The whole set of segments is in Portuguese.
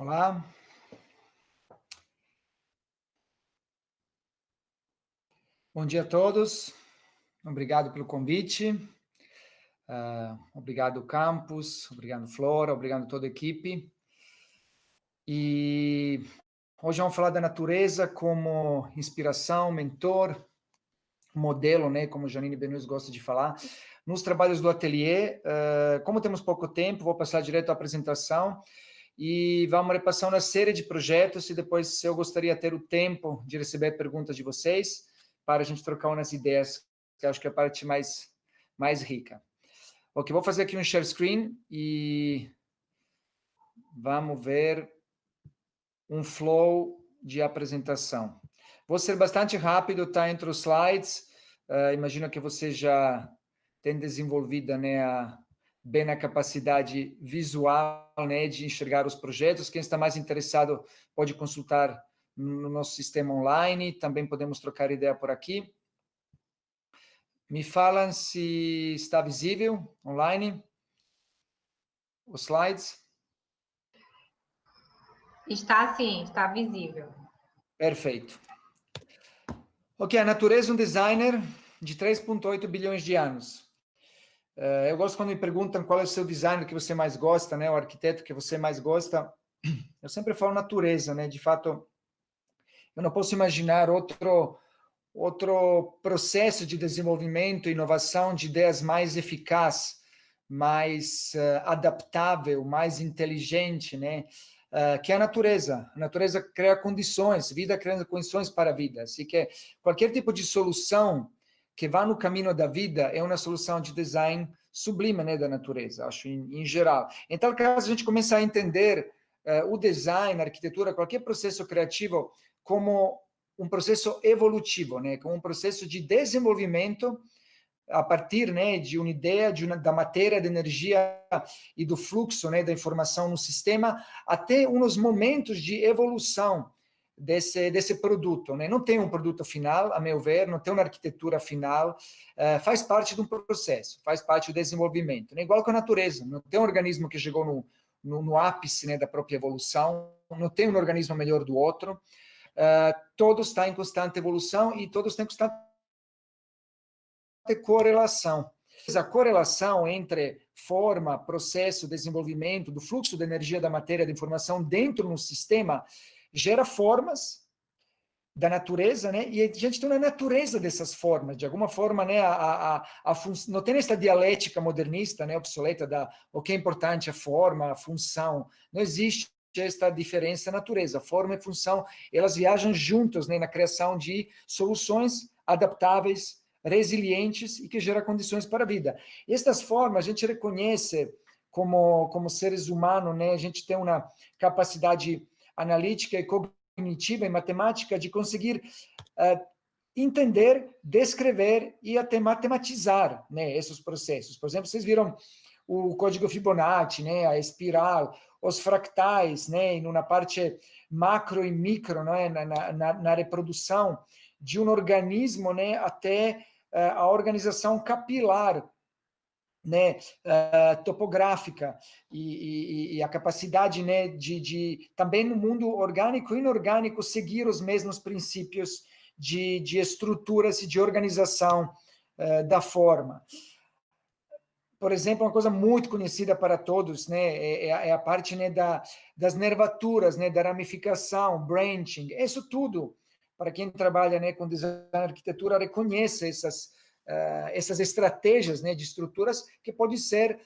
Olá. Bom dia a todos. Obrigado pelo convite. Obrigado, Campus. Obrigado, Flora. Obrigado a toda a equipe. E hoje vamos falar da natureza como inspiração, mentor, modelo, né? Como Janine Benus gosta de falar. Nos trabalhos do ateliê, como temos pouco tempo, vou passar direto à apresentação. E vamos repassar uma série de projetos e depois eu gostaria de ter o tempo de receber perguntas de vocês para a gente trocar umas ideias, que eu acho que é a parte mais rica. Ok, vou fazer aqui um share screen e vamos ver um flow de apresentação. Vou ser bastante rápido, tá? Entre os slides, imagino que você já tem desenvolvida, né, bem a capacidade visual, né, de enxergar os projetos. Quem está mais interessado pode consultar no nosso sistema online, também podemos trocar ideia por aqui. Me falam se está visível online os slides. Está sim, está visível. Perfeito. Ok, a natureza é um designer de 3,8 bilhões de anos. Eu gosto quando me perguntam qual é o seu designer que você mais gosta, né? O arquiteto que você mais gosta. Eu sempre falo natureza, né? De fato, eu não posso imaginar outro processo de desenvolvimento e inovação de ideias mais eficaz, mais adaptável, mais inteligente, né? Que é a natureza. A natureza cria condições, vida cria condições para a vida. Assim que qualquer tipo de solução que vá no caminho da vida é uma solução de design sublime, né, da natureza, acho, em geral. Em tal caso, a gente começa a entender o design, a arquitetura, qualquer processo criativo como um processo evolutivo, né, como um processo de desenvolvimento a partir, né, de uma ideia da matéria, da energia e do fluxo, né, da informação no sistema, até uns momentos de evolução desse produto, né? Não tem um produto final, a meu ver, não tem uma arquitetura final, faz parte de um processo, faz parte do desenvolvimento, né? Igual com a natureza, não tem um organismo que chegou no ápice, né, da própria evolução, não tem um organismo melhor do outro, todos estão em constante evolução e todos têm constante correlação. A correlação entre forma, processo, desenvolvimento, do fluxo de energia da matéria, da informação dentro de um sistema, gera formas da natureza, né? E a gente tem uma natureza dessas formas, de alguma forma, né? Não tem essa dialética modernista, né? Obsoleta o que é importante, a forma, a função. Não existe esta diferença natureza, forma e função, elas viajam juntas, né? Na criação de soluções adaptáveis, resilientes e que geram condições para a vida. Estas formas a gente reconhece como seres humanos, né? A gente tem uma capacidade analítica e cognitiva e matemática de conseguir entender, descrever e até matematizar, né, esses processos. Por exemplo, vocês viram o código Fibonacci, né, a espiral, os fractais, né, numa parte macro e micro, né, na reprodução de um organismo, né, até a organização capilar, né, topográfica e a capacidade, né, de também no mundo orgânico e inorgânico seguir os mesmos princípios de estruturas e de organização da forma. Por exemplo, uma coisa muito conhecida para todos, né, é a parte, né, das nervaturas, né, da ramificação, branching, isso tudo, para quem trabalha, né, com design e arquitetura, reconhece essas estratégias, né, de estruturas que podem ser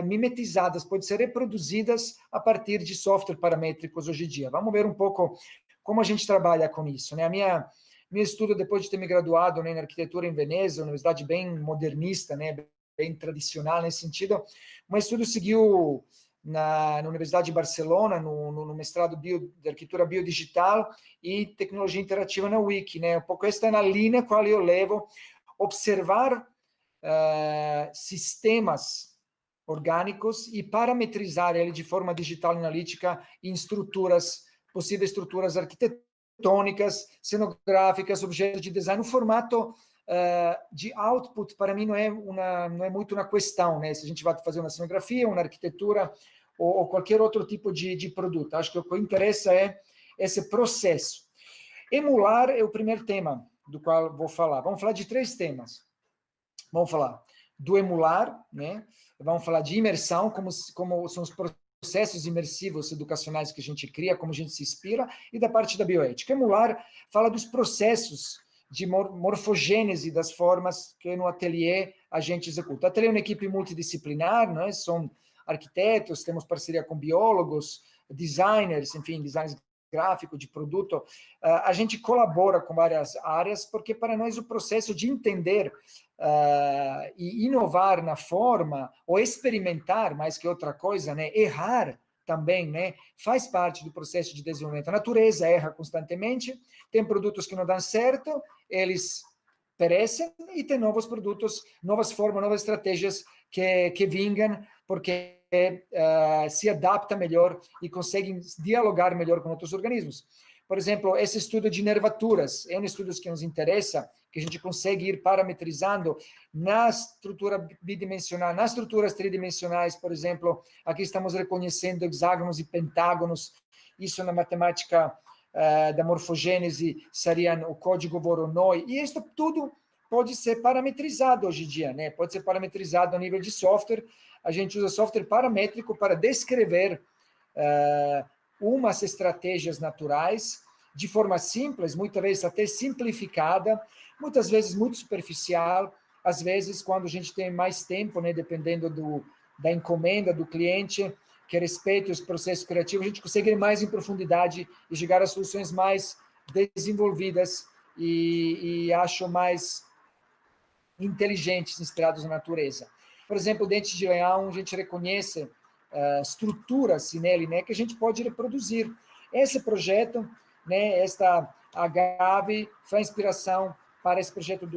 mimetizadas, podem ser reproduzidas a partir de software paramétricos hoje em dia. Vamos ver um pouco como a gente trabalha com isso, né? Meu estudo, depois de ter me graduado, né, em arquitetura em Veneza, universidade bem modernista, né, bem tradicional nesse sentido, um estudo seguiu na Universidade de Barcelona, no mestrado de arquitetura biodigital e tecnologia interativa na Wiki, né? Um pouco esta é na linha qual eu levo, observar sistemas orgânicos e parametrizar ele de forma digital e analítica em possíveis estruturas arquitetônicas, cenográficas, objetos de design, no formato de output. Para mim não é muito uma questão, né? Se a gente vai fazer uma cenografia, uma arquitetura, ou qualquer outro tipo de produto. Acho que o que interessa é esse processo. Emular é o primeiro tema do qual vou falar. Vamos falar de 3 temas. Vamos falar do emular, né? Vamos falar de imersão, como são os processos imersivos educacionais que a gente cria, como a gente se inspira, e da parte da bioética. Emular fala dos processos de morfogênese das formas que no ateliê a gente executa. O ateliê é uma equipe multidisciplinar, né? São arquitetos, temos parceria com biólogos, designers, enfim, designers gráfico, de produto. A gente colabora com várias áreas, porque para nós o processo de entender e inovar na forma, ou experimentar mais que outra coisa, né? Errar também, né? Faz parte do processo de desenvolvimento. A natureza erra constantemente, tem produtos que não dão certo, eles perecem, e tem novos produtos, novas formas, novas estratégias que vingam, porque se adapta melhor e conseguem dialogar melhor com outros organismos. Por exemplo, esse estudo de nervaturas é um estudo que nos interessa, que a gente consegue ir parametrizando na estrutura bidimensional, nas estruturas tridimensionais, por exemplo, aqui estamos reconhecendo hexágonos e pentágonos, isso na matemática da morfogênese seria o código Voronoi, e isso tudo pode ser parametrizado hoje em dia, né? Pode ser parametrizado a nível de software. A gente usa software paramétrico para descrever umas estratégias naturais de forma simples, muitas vezes até simplificada, muitas vezes muito superficial, às vezes quando a gente tem mais tempo, né, dependendo da encomenda do cliente, que respeite os processos criativos, a gente consegue ir mais em profundidade e chegar a soluções mais desenvolvidas e acho mais inteligentes, inspirados na natureza. Por exemplo, dente de leão, a gente reconhece estruturas nele, né, que a gente pode reproduzir. Esse projeto, né, esta agave, foi a inspiração para esse projeto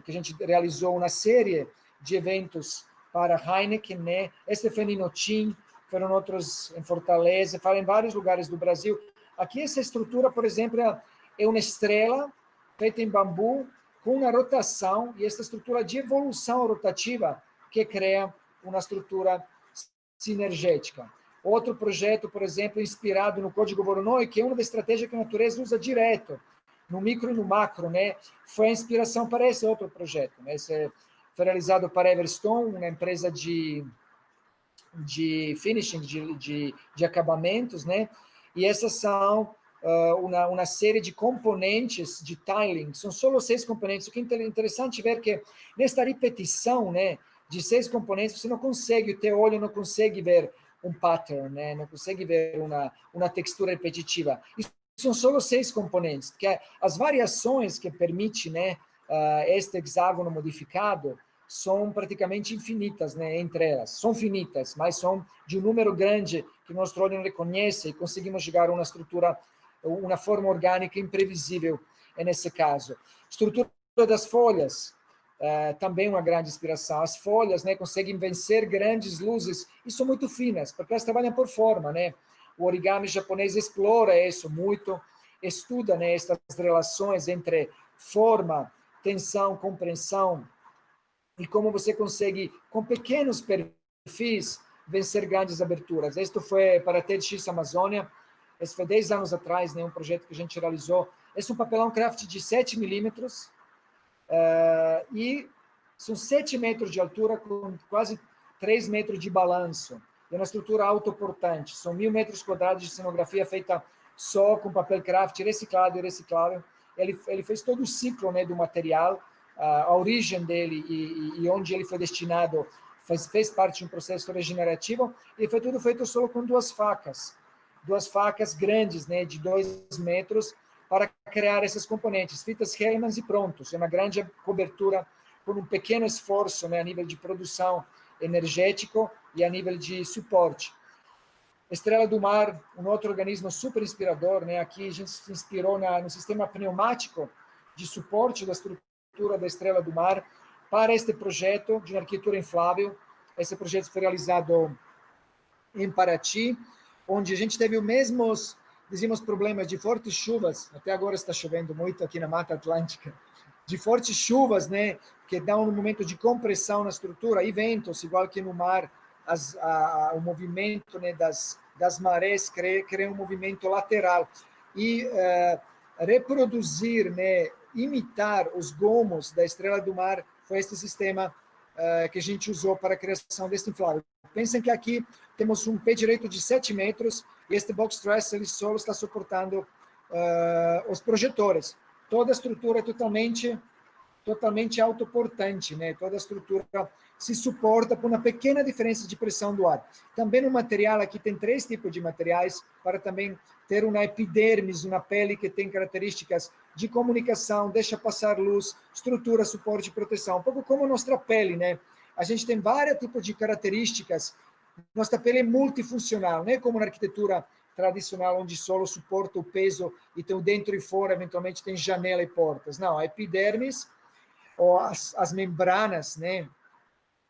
que a gente realizou uma série de eventos para Heineken, né? Este foi em Inhotim, foram outros em Fortaleza, foram em vários lugares do Brasil. Aqui essa estrutura, por exemplo, é uma estrela feita em bambu, com uma rotação, e essa estrutura de evolução rotativa que cria uma estrutura sinergética. Outro projeto, por exemplo, inspirado no código Voronoi, que é uma das estratégias que a natureza usa direto, no micro e no macro, né? Foi a inspiração para esse outro projeto, né? Esse foi realizado para Everstone, uma empresa de finishing, de acabamentos, né? E essas são uma série de componentes de tiling, são só 6 componentes. O que é interessante ver que nesta repetição, né, de 6 componentes, você não consegue, o teu olho não consegue ver um pattern, né, não consegue ver uma textura repetitiva. Isso são só 6 componentes, que as variações que permite, né, este hexágono modificado são praticamente infinitas, né, entre elas. São finitas, mas são de um número grande que nosso olho não reconhece, e conseguimos chegar a uma estrutura, uma forma orgânica imprevisível nesse caso. Estrutura das folhas, também uma grande inspiração. As folhas, né, conseguem vencer grandes luzes e são muito finas, porque elas trabalham por forma, né? O origami japonês explora isso muito, estuda, né, estas relações entre forma, tensão, compreensão, e como você consegue, com pequenos perfis, vencer grandes aberturas. Isto foi para a TEDx Amazônia, esse foi 10 anos atrás, né, um projeto que a gente realizou. Esse é um papelão craft de 7 milímetros, e são 7 metros de altura, com quase 3 metros de balanço. É uma estrutura autoportante. São 1.000 metros quadrados de cenografia feita só com papel craft, reciclado e reciclável. Ele fez todo o ciclo, né, do material, a origem dele e onde ele foi destinado fez parte de um processo regenerativo, e foi tudo feito só com 2 facas grandes, né, de 2 metros, para criar esses componentes, fitas Hellmann's e prontos. É uma grande cobertura com um pequeno esforço, né, a nível de produção energético e a nível de suporte. Estrela do Mar, um outro organismo super inspirador, né? Aqui a gente se inspirou no sistema pneumático de suporte da estrutura da Estrela do Mar para este projeto de arquitetura inflável. Esse projeto foi realizado em Paraty, onde a gente teve os mesmos problemas de fortes chuvas. Até agora está chovendo muito aqui na Mata Atlântica, de fortes chuvas, né, que dão um momento de compressão na estrutura, e ventos, igual que no mar, o movimento, né, das marés, cria um movimento lateral. E reproduzir, né, imitar os gomos da estrela do mar foi este sistema que a gente usou para a criação deste inflável. Pensem que aqui temos um pé direito de 7 metros e este box truss ele só está suportando os projetores. Toda a estrutura é totalmente autoportante, né? Toda a estrutura se suporta por uma pequena diferença de pressão do ar. Também no material, aqui tem 3 tipos de materiais para também ter uma epidermis, uma pele que tem características de comunicação, deixa passar luz, estrutura, suporte e proteção. Um pouco como a nossa pele, né? A gente tem vários tipos de características. Nossa pele é multifuncional, não é como na arquitetura tradicional, onde só suporta o peso e tem o dentro e fora, eventualmente tem janela e portas. Não, a epidermis, ou as membranas, né,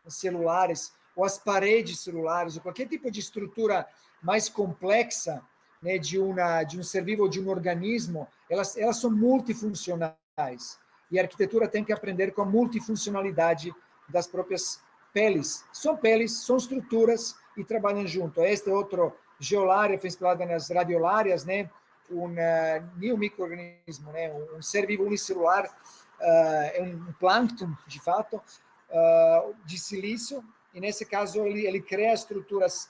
celulares, ou as paredes celulares, ou qualquer tipo de estrutura mais complexa, né, de um ser vivo ou de um organismo, elas são multifuncionais. E a arquitetura tem que aprender com a multifuncionalidade das próprias peles. São estruturas e trabalham junto. Este é outro geolária, foi inspirada nas radiolárias, né, um neomicroorganismo, né, um ser vivo unicelular, é um plâncton, de fato, de silício, e nesse caso ele cria estruturas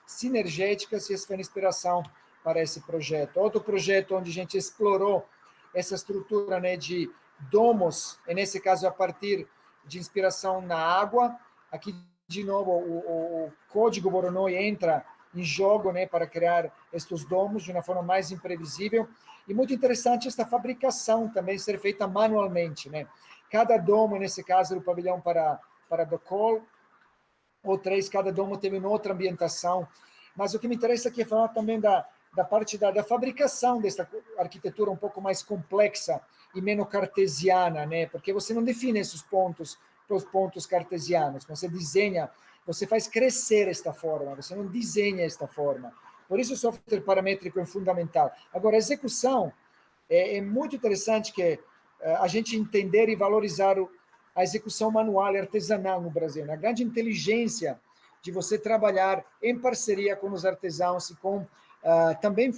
sinergéticas, e essa foi a inspiração para esse projeto. Outro projeto onde a gente explorou essa estrutura, né, de domos, e nesse caso a partir de inspiração na água. Aqui, de novo, o código Voronoi entra em jogo, né, para criar estes domos de uma forma mais imprevisível. E muito interessante esta fabricação também ser feita manualmente, né? Cada domo, nesse caso, o pavilhão para Docol, ou 3, cada domo teve uma outra ambientação. Mas o que me interessa aqui é falar também da parte da fabricação dessa arquitetura um pouco mais complexa e menos cartesiana, né? Porque você não define esses pontos pelos pontos cartesianos. Quando você desenha, você faz crescer esta forma, você não desenha esta forma. Por isso o software paramétrico é fundamental. Agora, a execução é muito interessante que a gente entender e valorizar a execução manual e artesanal no Brasil. A grande inteligência de você trabalhar em parceria com os artesãos e com também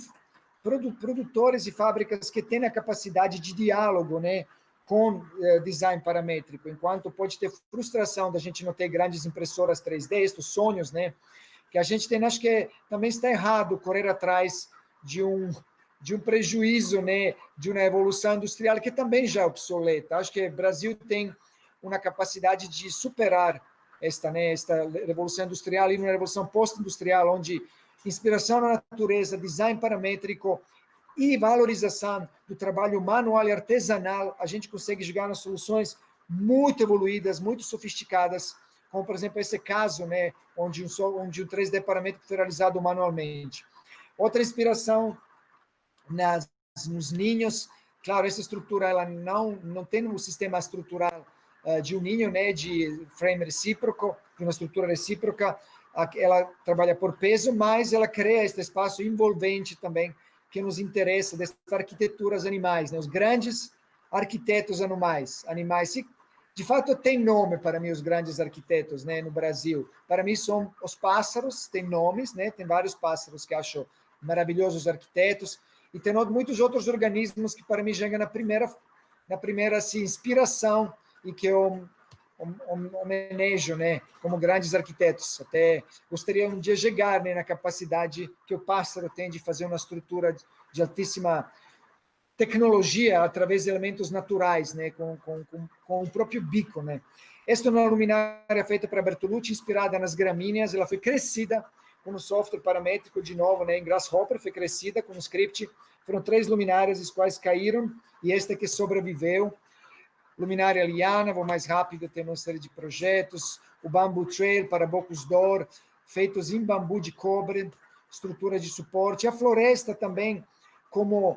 produtores e fábricas que têm a capacidade de diálogo, né, com design paramétrico, enquanto pode ter frustração da gente não ter grandes impressoras 3D, estes sonhos, né, que a gente tem. Acho que também está errado correr atrás de um prejuízo, né, de uma evolução industrial que também já é obsoleta. Acho que o Brasil tem uma capacidade de superar esta revolução industrial e uma revolução pós-industrial, onde inspiração na natureza, design paramétrico e valorização do trabalho manual e artesanal, a gente consegue chegar nas soluções muito evoluídas, muito sofisticadas, como, por exemplo, esse caso, né, onde um 3D paramétrico foi realizado manualmente. Outra inspiração nos ninhos. Claro, essa estrutura ela não tem um sistema estrutural de um ninho, né, de frame recíproco, de uma estrutura recíproca. Ela trabalha por peso, mas ela cria este espaço envolvente também, que nos interessa, dessas arquiteturas animais, né? Os grandes arquitetos animais, de fato tem nome para mim os grandes arquitetos, né, no Brasil. Para mim são os pássaros, tem nomes, né? Tem vários pássaros que acho maravilhosos arquitetos, e tem muitos outros organismos que para mim chegam na primeira assim, inspiração e que eu homenageio, né, como grandes arquitetos. Até gostaria um dia chegar, né, na capacidade que o pássaro tem de fazer uma estrutura de altíssima tecnologia através de elementos naturais, né, com o próprio bico, né. Esta é uma luminária feita para Bertolucci, inspirada nas gramíneas. Ela foi crescida com um software paramétrico, de novo, né, em Grasshopper, foi crescida com um script. Foram 3 luminárias, as quais caíram, e esta que sobreviveu. Luminária liana, vou mais rápido, tem uma série de projetos. O Bamboo Trail para Bocuse d'Or, feitos em bambu de cobre, estrutura de suporte. A floresta também, como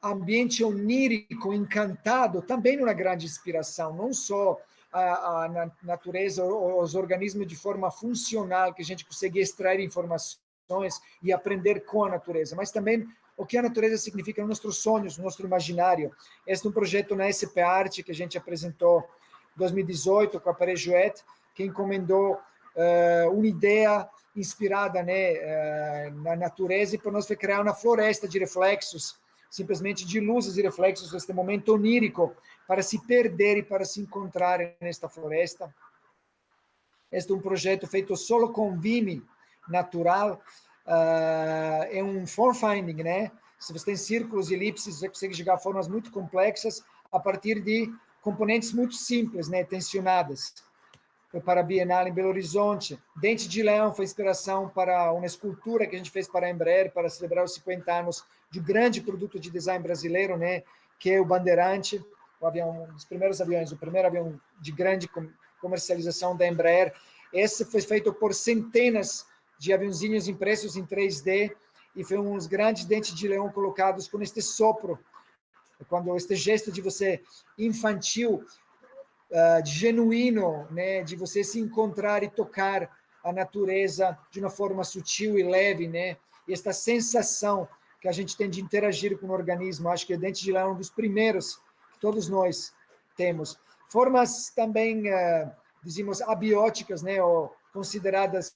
ambiente onírico, encantado, também uma grande inspiração, não só a natureza, os organismos de forma funcional, que a gente consegue extrair informações e aprender com a natureza, mas também o que a natureza significa nos nossos sonhos, no nosso imaginário. Este é um projeto na SP Arte que a gente apresentou em 2018 com a Parejoet, que encomendou uma ideia inspirada, né, na natureza, e para nós foi criar uma floresta de reflexos, simplesmente de luzes e reflexos, este momento onírico, para se perder e para se encontrar nesta floresta. Este é um projeto feito solo com Vimy natural, é um form finding, né? Se você tem círculos e elipses, você consegue jogar formas muito complexas a partir de componentes muito simples, né, tensionadas. Foi para a Bienal em Belo Horizonte. Dente de Leão foi inspiração para uma escultura que a gente fez para a Embraer, para celebrar os 50 anos de um grande produto de design brasileiro, né, que é o Bandeirante, o avião, um dos primeiros aviões, o primeiro avião de grande comercialização da Embraer. Esse foi feito por centenas de aviãozinhos impressos em 3D, e foi um dos grandes dentes de leão colocados com este sopro, quando este gesto de você infantil, de genuíno, né, de você se encontrar e tocar a natureza de uma forma sutil e leve, né, e esta sensação que a gente tem de interagir com o organismo. Acho que o dente de leão é um dos primeiros que todos nós temos. Formas também, dizemos, abióticas, né, ou consideradas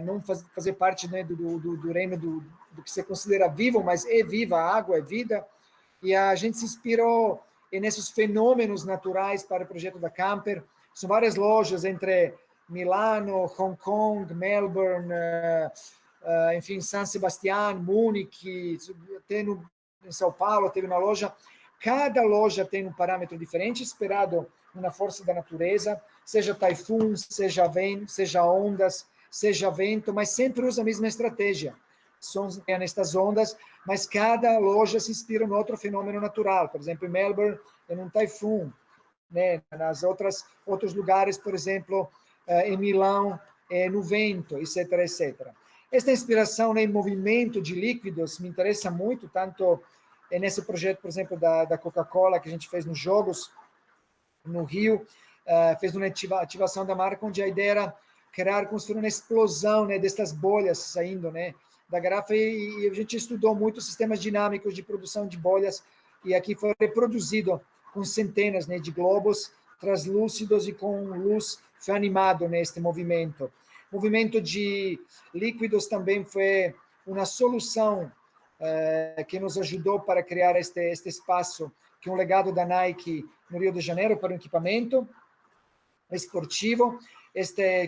não fazer parte, né, do reino do que se considera vivo, mas é viva, a água é vida, e a gente se inspirou nesses fenômenos naturais para o projeto da Camper. São várias lojas entre Milano, Hong Kong, Melbourne, enfim, San Sebastián, Munique, até em São Paulo teve uma loja. Cada loja tem um parâmetro diferente, inspirado na força da natureza, seja taifun, seja ondas, seja vento, mas sempre usa a mesma estratégia. São nestas ondas, mas cada loja se inspira em outro fenômeno natural. Por exemplo, em Melbourne, em um taifun, né? Outros lugares, por exemplo, em Milão, no vento, etc, etc. Esta inspiração em movimento de líquidos me interessa muito, tanto nesse projeto, por exemplo, da Coca-Cola, que a gente fez nos Jogos, no Rio, fez uma ativação da marca, onde a ideia era criar, construir uma explosão, né, destas bolhas saindo, né, da garrafa, e a gente estudou muito sistemas dinâmicos de produção de bolhas, e aqui foi reproduzido com centenas, né, de globos translúcidos, e com luz foi animado neste movimento. Movimento de líquidos também foi uma solução que nos ajudou para criar este espaço, que é um legado da Nike no Rio de Janeiro para um equipamento esportivo.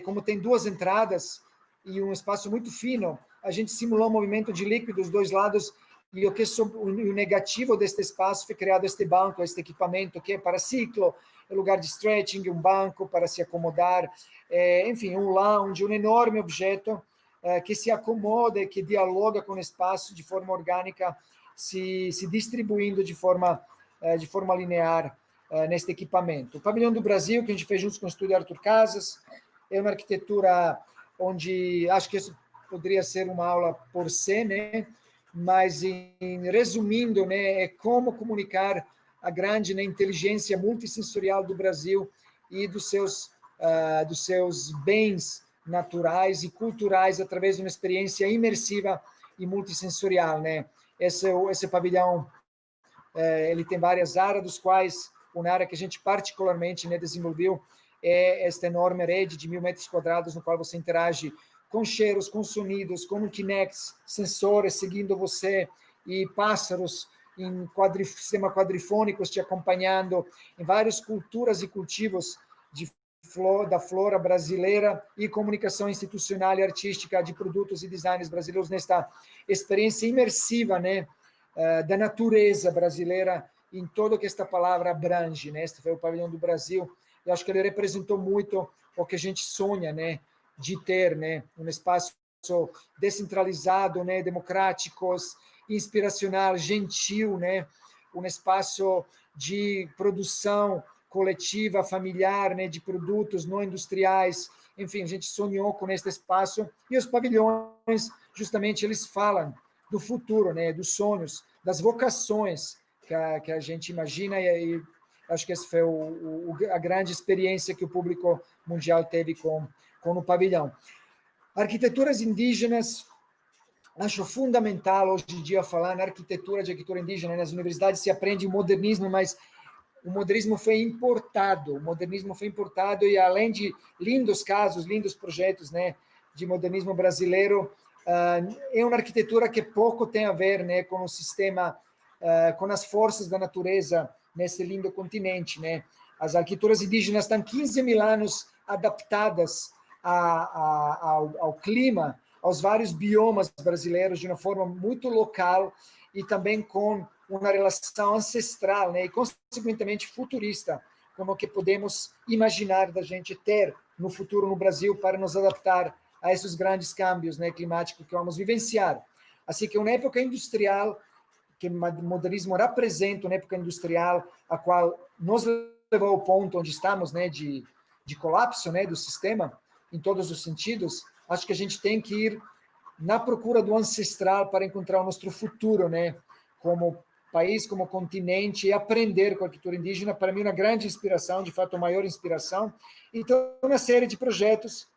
Como tem duas entradas e um espaço muito fino, a gente simulou o movimento de líquido dos dois lados, e o negativo deste espaço foi criado este banco, este equipamento, que é para ciclo, é lugar de stretching, um banco para se acomodar, enfim, um lounge, um enorme objeto que se acomoda e que dialoga com o espaço de forma orgânica, se distribuindo de forma linear neste equipamento. O Pavilhão do Brasil, que a gente fez juntos com o Estúdio Arthur Casas, é uma arquitetura onde acho que isso poderia ser uma aula por si, né? Mas, resumindo, né, é como comunicar a grande, né, inteligência multissensorial do Brasil e dos seus bens naturais e culturais através de uma experiência imersiva e multissensorial, né? Esse pavilhão, ele tem várias áreas, dos quais uma área que a gente particularmente, né, desenvolveu é esta enorme rede de 1.000 metros quadrados, no qual você interage com cheiros, com sonidos, com um Kinect, sensores seguindo você, e pássaros em sistema quadrifônicos te acompanhando, em várias culturas e cultivos da flora brasileira, e comunicação institucional e artística de produtos e designs brasileiros nesta experiência imersiva, né, da natureza brasileira, em tudo o que esta palavra abrange, né? Este foi o Pavilhão do Brasil. Eu acho que ele representou muito o que a gente sonha, né, de ter, né, um espaço descentralizado, né, democrático, inspiracional, gentil, né, um espaço de produção coletiva, familiar, né, de produtos não industriais. Enfim, a gente sonhou com este espaço, e os pavilhões, justamente, eles falam do futuro, né, dos sonhos, das vocações que a gente imagina, e acho que essa foi a grande experiência que o público mundial teve com o pavilhão. Arquiteturas indígenas, acho fundamental hoje em dia falar na arquitetura indígena. Nas universidades se aprende o modernismo, mas o modernismo foi importado, e além de lindos casos, lindos projetos, né, de modernismo brasileiro, é uma arquitetura que pouco tem a ver, né, com o sistema, com as forças da natureza nesse lindo continente, né? As arquiteturas indígenas estão 15 mil anos adaptadas ao clima, aos vários biomas brasileiros de uma forma muito local e também com uma relação ancestral, né, e consequentemente futurista, como que podemos imaginar da gente ter no futuro no Brasil para nos adaptar a esses grandes câmbios, né, climáticos que vamos vivenciar. Assim que uma época industrial, que o modernismo representa uma época industrial, a qual nos levou ao ponto onde estamos, né, de colapso, né, do sistema, em todos os sentidos, acho que a gente tem que ir na procura do ancestral para encontrar o nosso futuro, né, como país, como continente, e aprender com a arquitetura indígena, para mim, uma grande inspiração, de fato, a maior inspiração. Então, uma série de projetos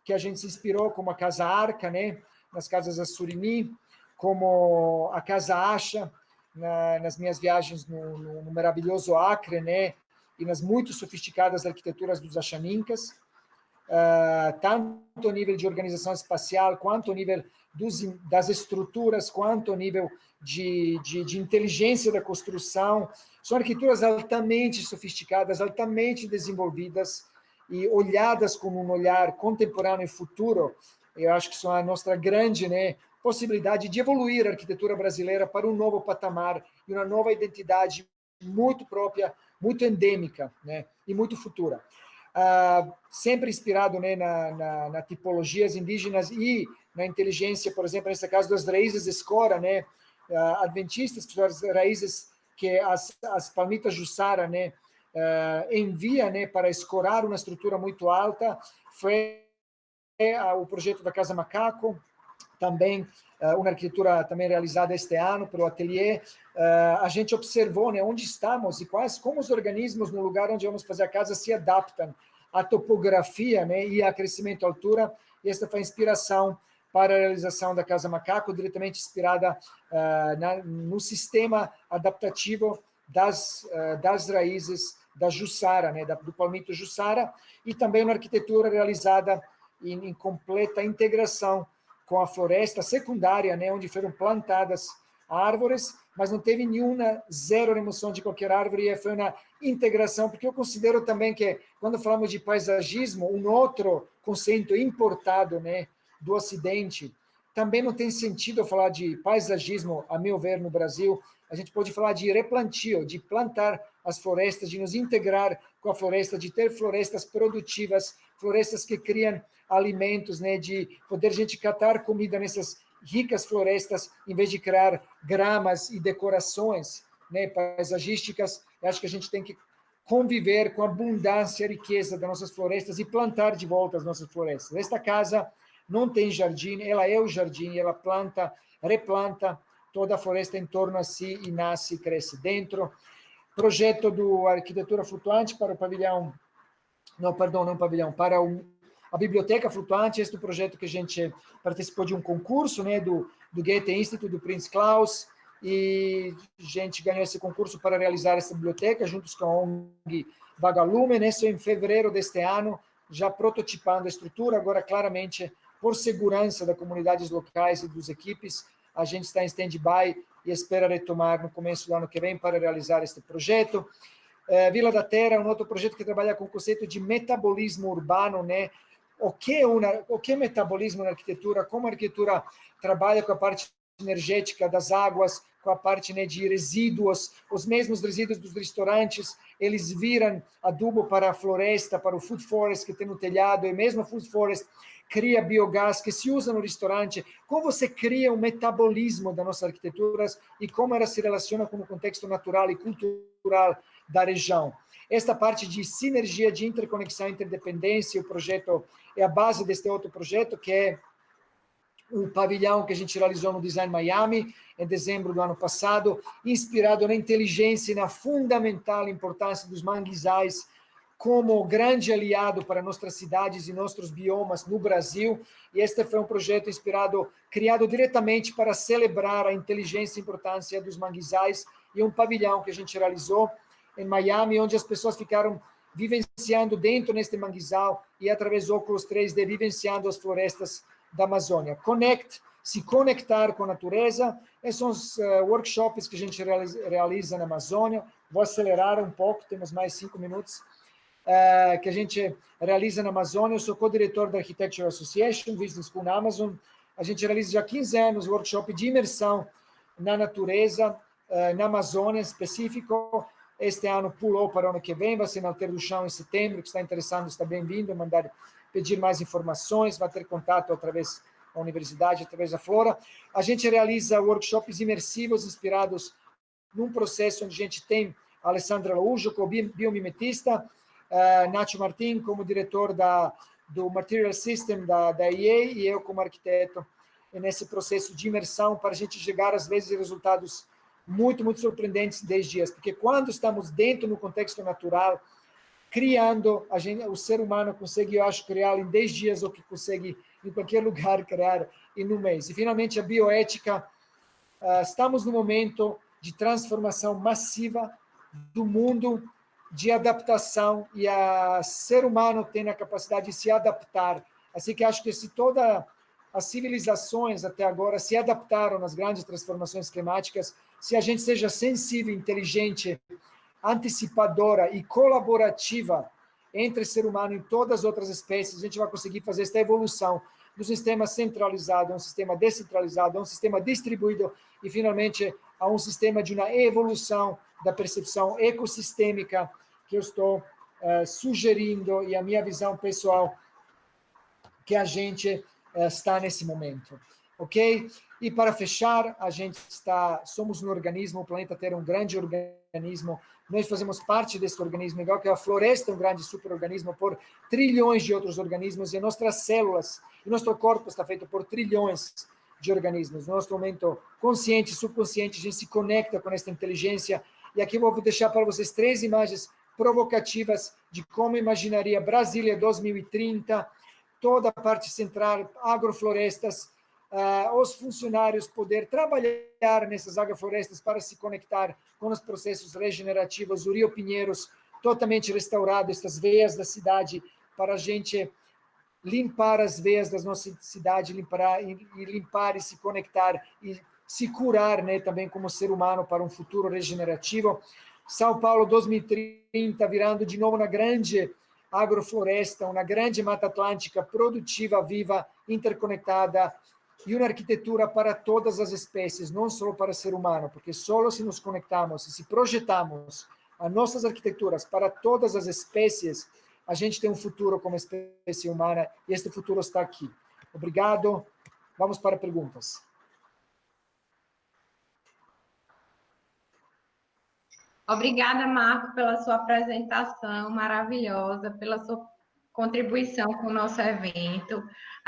que a gente se inspirou, como a Casa Arca, né, nas casas Assurini, como a Casa Acha, nas minhas viagens no maravilhoso Acre, né, e nas muito sofisticadas arquiteturas dos Axanincas, tanto a nível de organização espacial, quanto a nível das estruturas, quanto a nível de inteligência da construção. São arquiteturas altamente sofisticadas, altamente desenvolvidas e olhadas com um olhar contemporâneo e futuro. Eu acho que são a nossa grande, né, possibilidade de evoluir a arquitetura brasileira para um novo patamar e uma nova identidade muito própria, muito endêmica, né, e muito futura. Sempre inspirado, né, na tipologias indígenas e na inteligência, por exemplo, nesse caso das raízes escora, né, adventistas, que são as raízes que as palmitas Jussara, né, envia, né, para escorar uma estrutura muito alta. Foi o projeto da Casa Macaco, também uma arquitetura também realizada este ano pelo ateliê. A gente observou, né, onde estamos e como os organismos no lugar onde vamos fazer a casa se adaptam à topografia, né, e a crescimento e altura. E esta foi a inspiração para a realização da Casa Macaco, diretamente inspirada no sistema adaptativo das raízes da Jussara, né, do palmito Jussara, e também uma arquitetura realizada em completa integração com a floresta secundária, né, onde foram plantadas árvores, mas não teve zero remoção de qualquer árvore, e foi uma integração, porque eu considero também que, quando falamos de paisagismo, um outro conceito importado, né, do Ocidente, também não tem sentido falar de paisagismo, a meu ver, no Brasil. A gente pode falar de replantio, de plantar as florestas, de nos integrar com a floresta, de ter florestas produtivas, florestas que criam alimentos, né, de poder a gente catar comida nessas ricas florestas, em vez de criar gramas e decorações, né, paisagísticas. Eu acho que a gente tem que conviver com a abundância e riqueza das nossas florestas e plantar de volta as nossas florestas. Esta casa não tem jardim, ela é o jardim, ela planta, replanta toda a floresta em torno a si e nasce e cresce dentro. Projeto do Arquitetura Flutuante para o pavilhão, não pavilhão, para a Biblioteca Flutuante. Este é o projeto que a gente participou de um concurso, né, do Goethe Institute, do Prinz Klaus, e a gente ganhou esse concurso para realizar essa biblioteca, juntos com a ONG Vagalume, né, em fevereiro deste ano, já prototipando a estrutura. Agora, claramente, por segurança das comunidades locais e dos equipes, a gente está em stand-by e espera retomar no começo do ano que vem para realizar este projeto. Vila da Terra é um outro projeto que trabalha com o conceito de metabolismo urbano, né? O que é metabolismo na arquitetura? Como a arquitetura trabalha com a parte energética das águas, com a parte, né, de resíduos, os mesmos resíduos dos restaurantes, eles viram adubo para a floresta, para o food forest que tem no telhado, e mesmo o food forest cria biogás que se usa no restaurante. Como você cria um metabolismo das nossas arquiteturas e como ela se relaciona com o contexto natural e cultural da região. Esta parte de sinergia, de interconexão, interdependência, o projeto é a base deste outro projeto, que é o pavilhão que a gente realizou no Design Miami, em dezembro do ano passado, inspirado na inteligência e na fundamental importância dos manguezais como grande aliado para nossas cidades e nossos biomas no Brasil. E este foi um projeto criado diretamente para celebrar a inteligência e importância dos manguezais, e um pavilhão que a gente realizou em Miami, onde as pessoas ficaram vivenciando dentro neste manguezal e através do óculos 3D vivenciando as florestas da Amazônia. Se conectar com a natureza, esses são os workshops que a gente realiza na Amazônia. Vou acelerar um pouco, temos mais 5 minutos, que a gente realiza na Amazônia. Eu sou co-diretor da Architecture Association, Business School na Amazon. A gente realiza já há 15 anos workshop de imersão na natureza, na Amazônia em específico. Este ano pulou para o ano que vem, vai ser na Alter do Chão em setembro. Que está interessado está bem-vindo, pedir mais informações, vai ter contato através da universidade, através da Flora. A gente realiza workshops imersivos inspirados num processo onde a gente tem a Alessandra Araújo, como biomimetista, Nacho Martin como diretor do Material System da EA e eu como arquiteto nesse processo de imersão para a gente chegar, às vezes, a resultados muito, muito surpreendentes em 10 dias. Porque quando estamos dentro no contexto natural, criando, o ser humano consegue, eu acho, criar em 10 dias o que consegue em qualquer lugar criar em um mês. E, finalmente, a bioética. Estamos no momento de transformação massiva do mundo, de adaptação, e o ser humano tem a capacidade de se adaptar. Assim que acho que se todas as civilizações até agora se adaptaram às grandes transformações climáticas, se a gente seja sensível, inteligente, antecipadora e colaborativa entre ser humano e todas as outras espécies, a gente vai conseguir fazer esta evolução do sistema centralizado a um sistema descentralizado, a um sistema distribuído e, finalmente, a um sistema de uma evolução da percepção ecossistêmica que eu estou sugerindo, e a minha visão pessoal que a gente está nesse momento, ok? E para fechar, somos um organismo, o planeta Terra é um grande organismo, nós fazemos parte desse organismo, igual que a floresta é um grande superorganismo por trilhões de outros organismos, e nossas células, e nosso corpo está feito por trilhões de organismos. No nosso momento consciente, subconsciente, a gente se conecta com essa inteligência, e aqui eu vou deixar para vocês 3 imagens provocativas de como imaginaria Brasília 2030, toda a parte central, agroflorestas, os funcionários poder trabalhar nessas agroflorestas para se conectar com os processos regenerativos, o Rio Pinheiros totalmente restaurado, essas veias da cidade, para a gente limpar as veias da nossa cidade, limpar e se conectar e se curar, né, também como ser humano para um futuro regenerativo. São Paulo 2030 virando de novo uma grande agrofloresta, uma grande mata atlântica produtiva, viva, interconectada, e uma arquitetura para todas as espécies, não só para o ser humano, porque só se nos conectamos e se projetamos as nossas arquiteturas para todas as espécies, a gente tem um futuro como espécie humana, e este futuro está aqui. Obrigado. Vamos para perguntas. Obrigada, Marco, pela sua apresentação maravilhosa, pela sua contribuição com o nosso evento.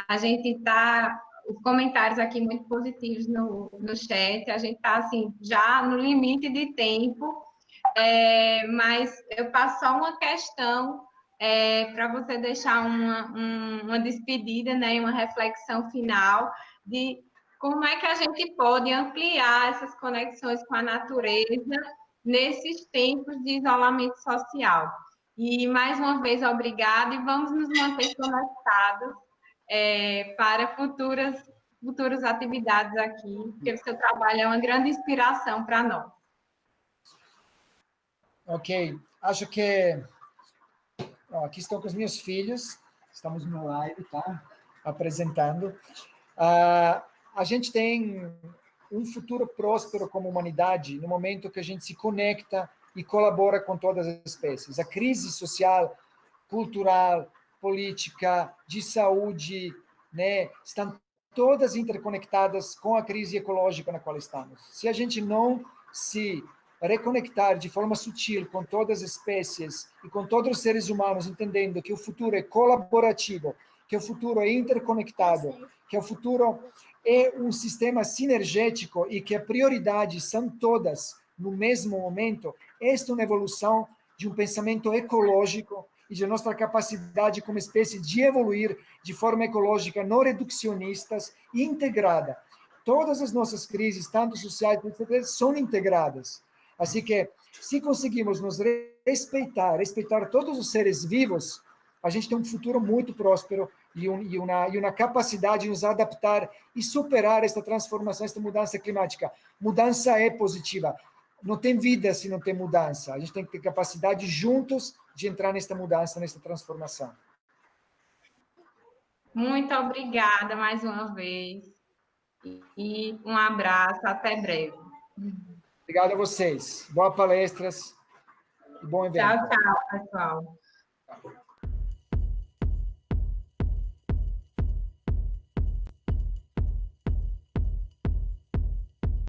A gente está, os comentários aqui muito positivos no chat, a gente está assim, já no limite de tempo, mas eu passo só uma questão para você deixar uma despedida, né, uma reflexão final de como é que a gente pode ampliar essas conexões com a natureza nesses tempos de isolamento social. E, mais uma vez, obrigada, e vamos nos manter conectados para futuras atividades aqui, porque o seu trabalho é uma grande inspiração para nós. Ok, acho que... aqui estou com os meus filhos, estamos no live, tá? Apresentando. A gente tem um futuro próspero como humanidade no momento que a gente se conecta e colabora com todas as espécies. A crise social, cultural, política, de saúde, né, estão todas interconectadas com a crise ecológica na qual estamos. Se a gente não se reconectar de forma sutil com todas as espécies e com todos os seres humanos, entendendo que o futuro é colaborativo, que o futuro é interconectado, que o futuro é um sistema sinergético e que a prioridade são todas no mesmo momento, esta é uma evolução de um pensamento ecológico e de nossa capacidade como espécie de evoluir de forma ecológica, não reducionistas e integrada. Todas as nossas crises, tanto sociais quanto são integradas. Assim que Se conseguimos nos respeitar todos os seres vivos, a gente tem um futuro muito próspero e uma capacidade de nos adaptar e superar esta transformação, esta mudança climática. Mudança é positiva. Não tem vida se não tem mudança. A gente tem que ter capacidade juntos de entrar nesta mudança, nesta transformação. Muito obrigada mais uma vez. E um abraço, até breve. Obrigado a vocês. Boas palestras e bom evento. Tchau, tchau, pessoal.